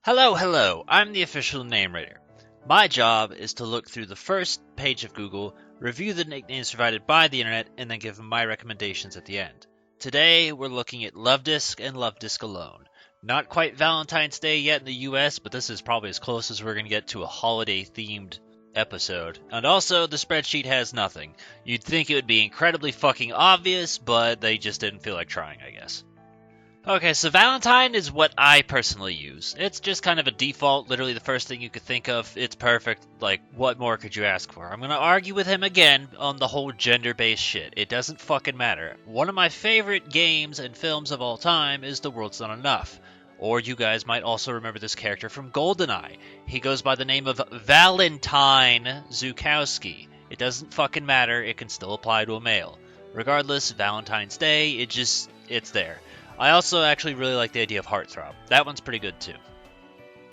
Hello, I'm the official name rater. My job is to look through the first page of Google, review the nicknames provided by the internet, and then give my recommendations at the end. Today, we're looking at Luvdisc and Luvdisc alone. Not quite Valentine's Day yet in the US, but this is probably as close as we're going to get to a holiday-themed episode. And also, the spreadsheet has nothing. You'd think it would be incredibly fucking obvious, but they just didn't feel like trying, I guess. Okay, so Valentine is what I personally use. It's just kind of a default, literally the first thing you could think of. It's perfect. Like, what more could you ask for? I'm gonna argue with him again on the whole gender-based shit. It doesn't fucking matter. One of my favorite games and films of all time is The World's Not Enough. Or you guys might also remember this character from GoldenEye. He goes by the name of Valentine Zukowski. It doesn't fucking matter, it can still apply to a male. Regardless, Valentine's Day, it's there. I also actually really like the idea of Heartthrob. That one's pretty good too.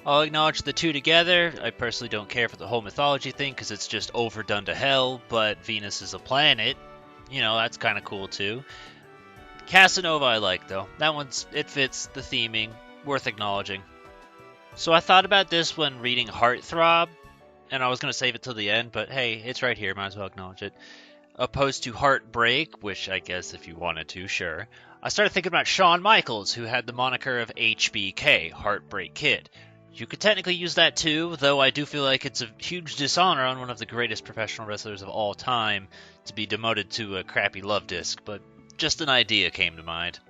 I'll acknowledge the two together. I personally don't care for the whole mythology thing because it's just overdone to hell, but Venus is a planet. You know, that's kind of cool too. Casanova I like though. It fits the theming, worth acknowledging. So I thought about this when reading Heartthrob, and I was going to save it till the end, but hey, it's right here, might as well acknowledge it. Opposed to Heartbreak, which I guess if you wanted to, sure. I started thinking about Shawn Michaels, who had the moniker of HBK, Heartbreak Kid. You could technically use that too, though I do feel like it's a huge dishonor on one of the greatest professional wrestlers of all time to be demoted to a crappy love disc, but just an idea came to mind.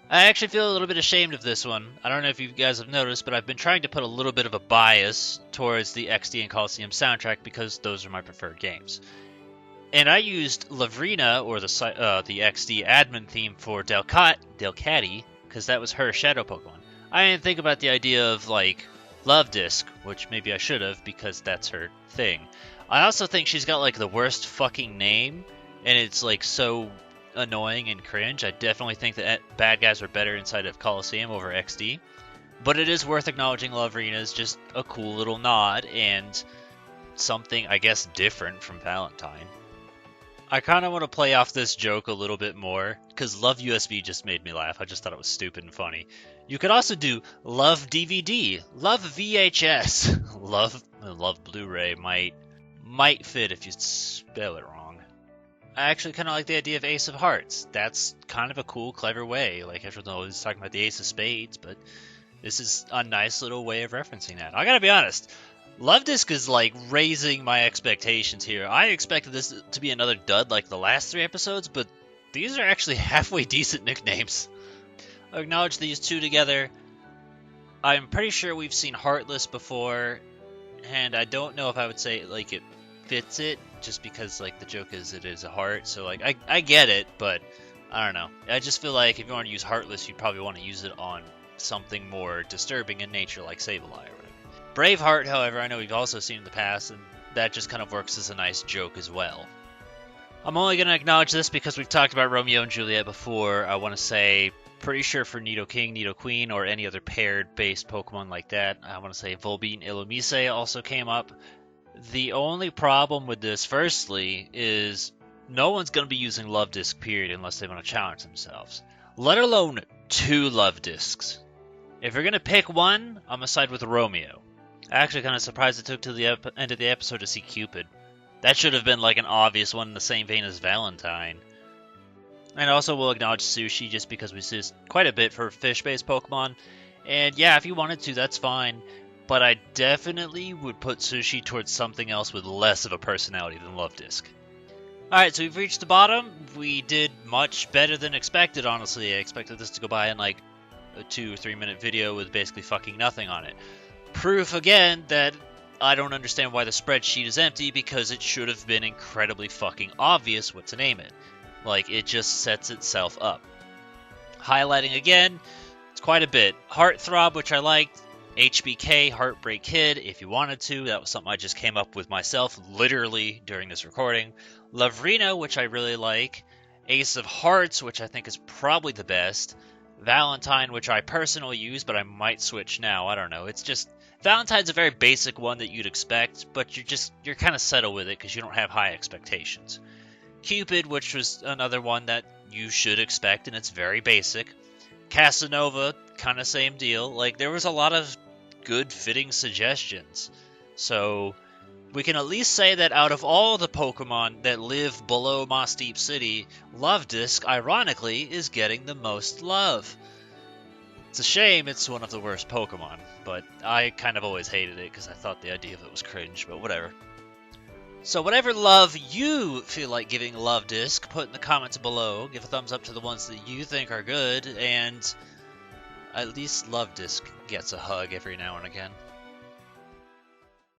I actually feel a little bit ashamed of this one. I don't know if you guys have noticed, but I've been trying to put a little bit of a bias towards the XD and Coliseum soundtrack because those are my preferred games. And I used Lavrina, or the XD admin theme for Delcatty, because that was her shadow Pokemon. I didn't think about the idea of, like, Luvdisc, which maybe I should have, because that's her thing. I also think she's got, like, the worst fucking name, and it's, like, so annoying and cringe. I definitely think that bad guys are better inside of Coliseum over XD. But it is worth acknowledging Lavrina is just a cool little nod, and something, I guess, different from Valentine. I kind of want to play off this joke a little bit more, because Love USB just made me laugh. I just thought it was stupid and funny. You could also do Love DVD, Love VHS, Love Blu-ray might fit if you spell it wrong. I actually kind of like the idea of Ace of Hearts. That's kind of a cool, clever way. Like, everyone always talking about the Ace of Spades, but this is a nice little way of referencing that. I gotta be honest. Luvdisc is like raising my expectations here. I expected this to be another dud like the last 3 episodes, but these are actually halfway decent nicknames. I'll acknowledge these two together. I'm pretty sure we've seen Heartless before, and I don't know if I would say like it fits it, just because like the joke is it is a heart, so like I get it, but I don't know. I just feel like if you want to use Heartless, you probably want to use it on something more disturbing in nature like Sableye or whatever. Braveheart, however, I know we've also seen in the past, and that just kind of works as a nice joke as well. I'm only going to acknowledge this because we've talked about Romeo and Juliet before. I want to say, pretty sure for Nidoking, Nidoqueen, or any other paired-based Pokemon like that, I want to say Volbeat and Illamise also came up. The only problem with this, firstly, is no one's going to be using Luvdisc, period, unless they want to challenge themselves. Let alone 2 Luvdiscs. If you're going to pick one, I'm going to side with Romeo. Actually kind of surprised it took till the end of the episode to see Cupid. That should have been like an obvious one in the same vein as Valentine. And also we'll acknowledge Sushi just because we see this quite a bit for fish-based Pokemon. And yeah, if you wanted to, that's fine. But I definitely would put Sushi towards something else with less of a personality than Luvdisc. Alright, so we've reached the bottom. We did much better than expected, honestly. I expected this to go by in like a 2 or 3 minute video with basically fucking nothing on it. Proof again that I don't understand why the spreadsheet is empty, because it should have been incredibly fucking obvious what to name it. Like, it just sets itself up. Highlighting again, it's quite a bit. Heartthrob, which I liked. HBK, Heartbreak Kid, if you wanted to. That was something I just came up with myself, literally, during this recording. Lavrina, which I really like. Ace of Hearts, which I think is probably the best. Valentine, which I personally use, but I might switch now. I don't know. It's just Valentine's a very basic one that you'd expect, but you're kind of settled with it because you don't have high expectations. Cupid, which was another one that you should expect, and it's very basic. Casanova, kind of same deal. Like, there was a lot of good fitting suggestions. So we can at least say that out of all the Pokemon that live below Moss Deep City, Luvdisc, ironically, is getting the most love. It's a shame it's one of the worst Pokemon, but I kind of always hated it because I thought the idea of it was cringe, but whatever. So whatever love you feel like giving Luvdisc, put in the comments below. Give a thumbs up to the ones that you think are good, and at least Luvdisc gets a hug every now and again.